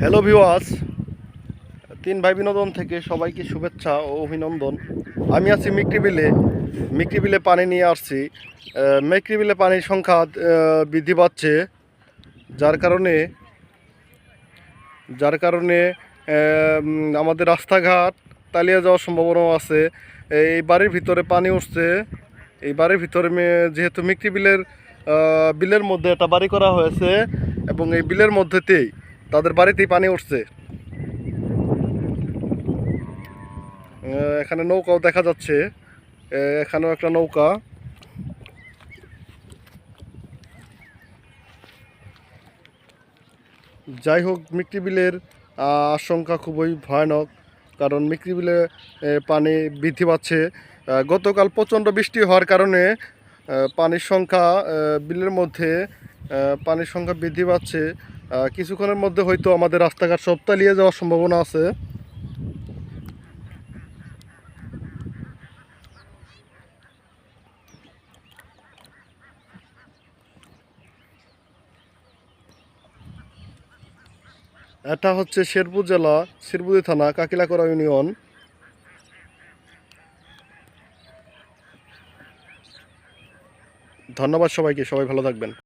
Hello viewers, তিন ভাই বিনোদন থেকে সবাইকে শুভেচ্ছা ও অভিনন্দন। আমি আছি মিক্রিবিলে পানি নিয়ে আসছি। মিক্রিবিলে পানির সংখ্যা বৃদ্ধি পাচ্ছে, যার কারণে আমাদের রাস্তাঘাট তলিয়ে যাওয়ার সম্ভাবনাও আছে। এই বাড়ির ভিতরে পানি উঠছে। এই বাড়ির ভিতরে যেহেতু বিলের মধ্যে একটা বাড়ি করা হয়েছে এবং এই বিলের মধ্যেতেই তাদের বাড়িতেই পানি উঠছে। এখানে নৌকাও দেখা যাচ্ছে। এখানেও একটা নৌকা। যাই হোক, মিক্রিবিলের আশঙ্কা খুবই ভয়ানক, কারণ মিক্রিবিলে পানি বৃদ্ধি পাচ্ছে। গতকাল প্রচণ্ড বৃষ্টি হওয়ার কারণে পানির সংখ্যা বিলের মধ্যে পানির সংখ্যা বৃদ্ধি পাচ্ছে। কিছুক্ষণের মধ্যে হয়তো আমাদের রাস্তাঘাট সব তলিয়ে যাওয়ার সম্ভাবনা আছে। এটা হচ্ছে শেরপুর জেলা, শিরপুরি থানা, কাকিলাকড়া ইউনিয়ন। ধন্যবাদ সবাইকে, সবাই ভালো থাকবেন।